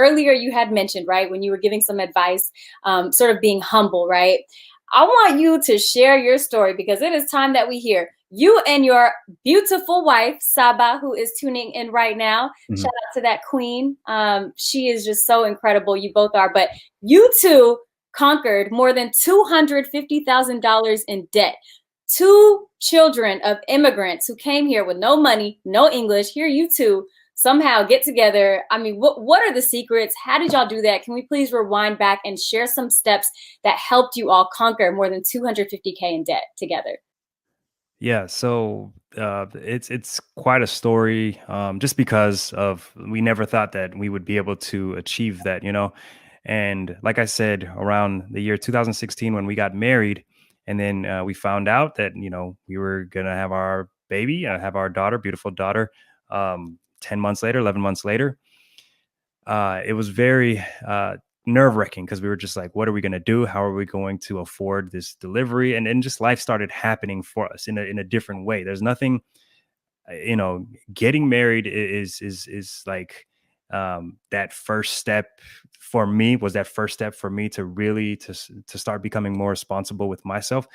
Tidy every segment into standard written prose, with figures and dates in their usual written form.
earlier you had mentioned, right, when you were giving some advice, sort of being humble, right? I want you to share your story because it is time that we hear you and your beautiful wife, Saba, who is tuning in right now. Shout Mhm. out to that queen. She is just so incredible. You both are. But you two conquered more than $250,000 in debt. Two children of immigrants who came here with no money, no English. Here you two somehow get together. I mean, what are the secrets? How did y'all do that? Can we please rewind back and share some steps that helped you all conquer more than 250K in debt together? Yeah, so it's quite a story. Just because of we never thought that we would be able to achieve that, you know. And like I said, around the year 2016 when we got married, and then we found out that we were gonna have our baby, have our daughter, beautiful daughter. 10 months later, 11 months later, it was very nerve wracking because we were just like, what are we going to do? How are we going to afford this delivery? And then just life started happening for us in a different way. There's nothing, getting married is like that first step for me was that first step for me to really to start becoming more responsible with myself,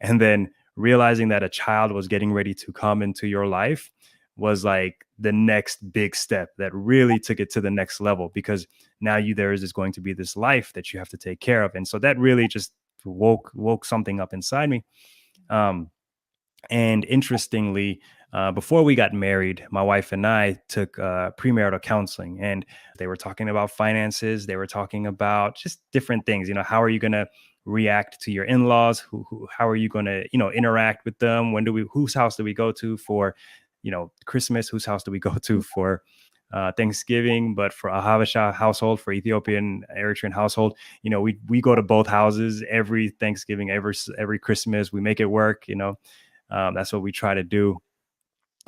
and then realizing that a child was getting ready to come into your life was like the next big step that really took it to the next level, because now there is going to be this life that you have to take care of. And so that really just woke something up inside me. um and interestingly, before we got married, my wife and I took premarital counseling, and they were talking about finances. They were talking about just different things. How are you going to react to your in-laws? How are you going to, interact with them? Whose house do we go to for, Christmas? Whose house do we go to for Thanksgiving? But for a Habesha household, for Ethiopian Eritrean household, we go to both houses every Thanksgiving, every Christmas. We make it work. That's what we try to do.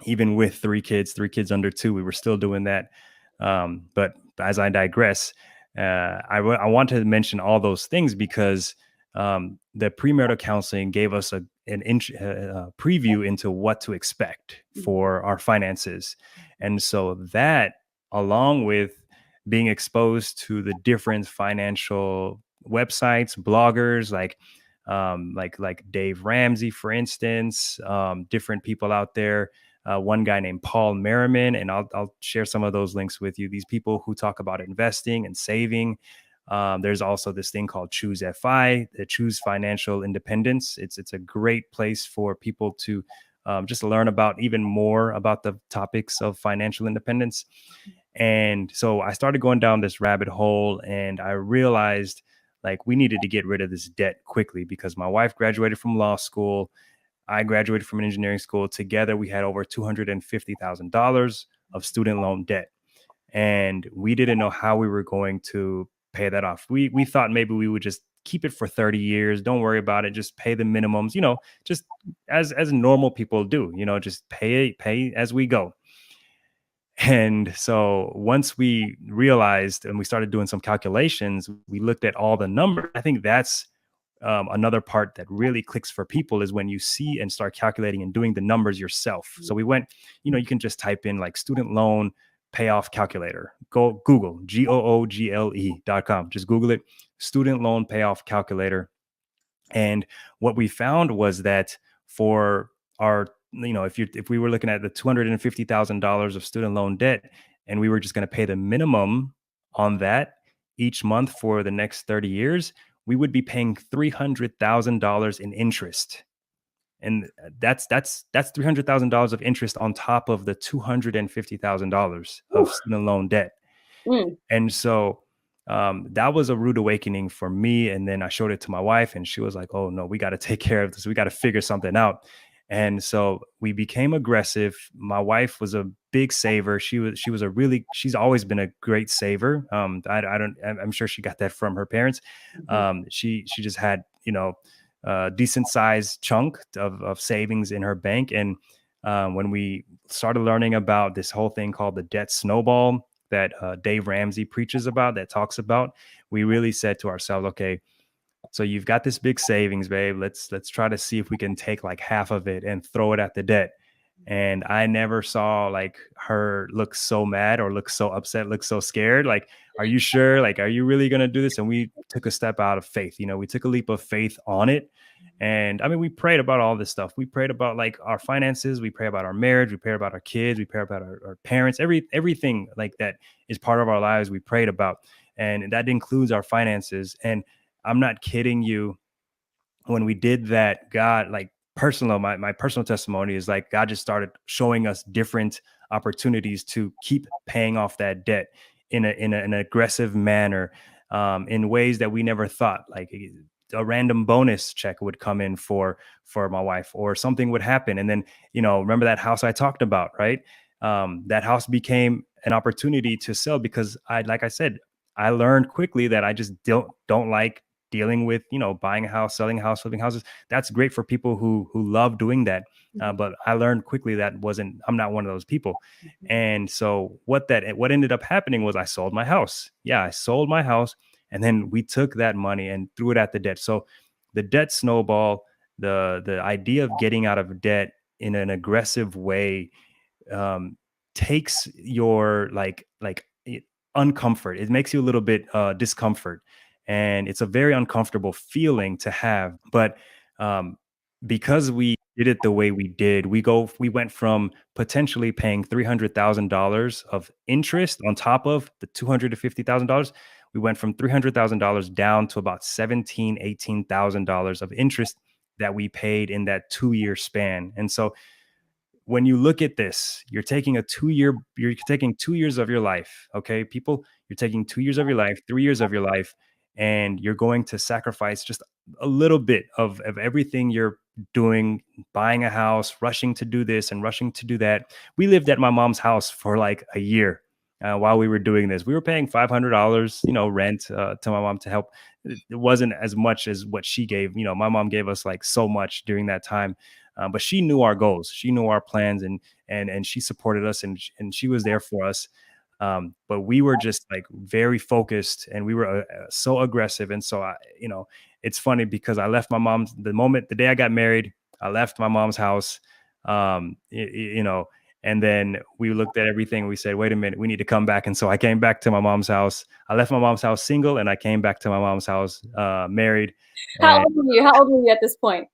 Even with three kids under two, we were still doing that. But as I digress, I want to mention all those things because the premarital counseling gave us a preview into what to expect for our finances. And so that, along with being exposed to the different financial websites, bloggers like Dave Ramsey, for instance, different people out there. One guy named Paul Merriman, and I'll share some of those links with you. These people who talk about investing and saving. There's also this thing called Choose FI, the Choose Financial Independence. It's a great place for people to just learn about even more about the topics of financial independence. And so I started going down this rabbit hole, and I realized like we needed to get rid of this debt quickly because my wife graduated from law school. I graduated from an engineering school. Together, we had over $250,000 of student loan debt, and we didn't know how we were going to pay that off. We thought maybe we would just keep it for 30 years. Don't worry about it. Just pay the minimums. Just as normal people do. Just pay as we go. And so once we realized and we started doing some calculations, we looked at all the numbers. I think that's another part that really clicks for people is when you see and start calculating and doing the numbers yourself. So we went, you can just type in like student loan payoff calculator. Go Google google.com. Just Google it, student loan payoff calculator. And what we found was that for our, if we were looking at the $250,000 of student loan debt, and we were just going to pay the minimum on that each month for the next 30 years, we would be paying $300,000 in interest. And that's $300,000 of interest on top of the $250,000 Ooh. of student loan debt. Mm. And so that was a rude awakening for me. And then I showed it to my wife, and she was like, "Oh no, we got to take care of this. We got to figure something out." And so we became aggressive. My wife was a big saver. She's always been a great saver. I'm sure she got that from her parents. Mhm. She just had, decent sized chunk of savings in her bank. And when we started learning about this whole thing called the debt snowball that Dave Ramsey preaches about, that talks about, we really said to ourselves, okay, so you've got this big savings, babe. Let's try to see if we can take like half of it and throw it at the debt. and I never saw like her look so mad or look so upset, look so scared. Like, are you sure? Like, are you really gonna do this? And we took a step out of faith. We took a leap of faith on it. And I mean, we prayed about all this stuff. We prayed about like our finances. We pray about our marriage. We pray about our kids. We pray about our parents. Everything like that is part of our lives. We prayed about, and that includes our finances. And I'm not kidding you, when we did that, God, like personal, my personal testimony is like God just started showing us different opportunities to keep paying off that debt in an aggressive manner, in ways that we never thought. Like a random bonus check would come in for my wife, or something would happen, and then remember that house I talked about, right? That house became an opportunity to sell because like I said, I learned quickly that I just don't like dealing with buying a house, selling a house, flipping houses. That's great for people who love doing that, Mhm, but I learned quickly that wasn't I'm not one of those people. mhm, And so what ended up happening was I sold my house. Yeah, I sold my house, and then we took that money and threw it at the debt. So the debt snowball, the idea of getting out of debt in an aggressive way, um, takes your uncomfort. It makes you a little bit discomfort, and it's a very uncomfortable feeling to have. But um, because we did it the way we did, we went from potentially paying $300,000 of interest on top of the $250,000. We went from $300,000 down to about 18,000 dollars of interest that we paid in that 2 year span. And so when you look at this, you're taking 2 years of your life. Okay, people, you're taking 2 years of your life, 3 years of your life, and you're going to sacrifice just a little bit of everything you're doing, buying a house, rushing to do this and rushing to do that. We lived at my mom's house for like a year. While we were doing this, we were paying $500, rent, to my mom to help. It wasn't as much as what she gave. My mom gave us like so much during that time, but she knew our goals, she knew our plans, and she supported us, and she was there for us. But we were just like very focused, and we were so aggressive. And so it's funny because I left my mom's the day I got married. I left my mom's house, and then we looked at everything. We said, wait a minute, we need to come back. And so I came back to my mom's house. I left my mom's house single, and I came back to my mom's house married. How And old were you? How old were you at this point?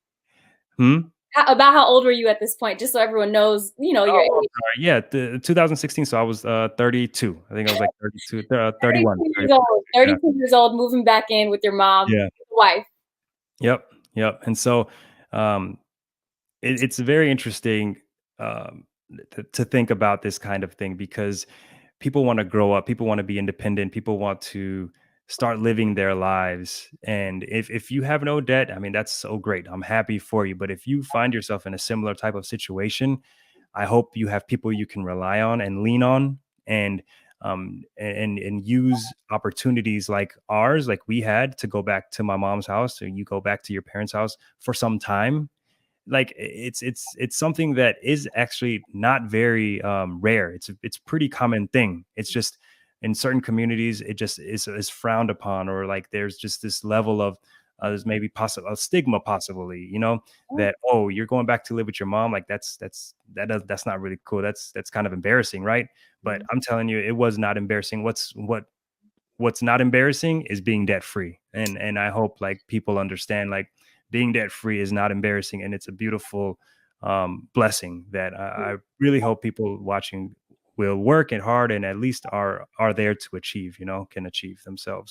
hmm? About how old were you at this point? Just so everyone knows, your Oh, I'm age. sorry. Yeah, 2016. So I was 32. I think I was like 32, 31, 32 years 31. old. Yeah. 32 years old, moving back in with your mom, Yeah. wife. Yep. Yep. And so um, it's very interesting, um, to think about this kind of thing, because people want to grow up, people want to be independent, people want to start living their lives. And if you have no debt, I mean, that's so great. I'm happy for you. But if you find yourself in a similar type of situation, I hope you have people you can rely on and lean on, and and use opportunities like ours, like we had, to go back to my mom's house, or you go back to your parents' house for some time. Like it's something that is actually not very rare. It's pretty common thing. It's just in certain communities it just is frowned upon, or like there's just this level of there's maybe possible a stigma, possibly, that, oh, you're going back to live with your mom, like that's not really cool. That's kind of embarrassing, right? But Mhm. I'm telling you, it was not embarrassing. What's not embarrassing is being debt free. And I hope like people understand, like, being debt free is not embarrassing, and it's a beautiful blessing that I really hope people watching will work and hard, and at least are there to achieve, can achieve themselves.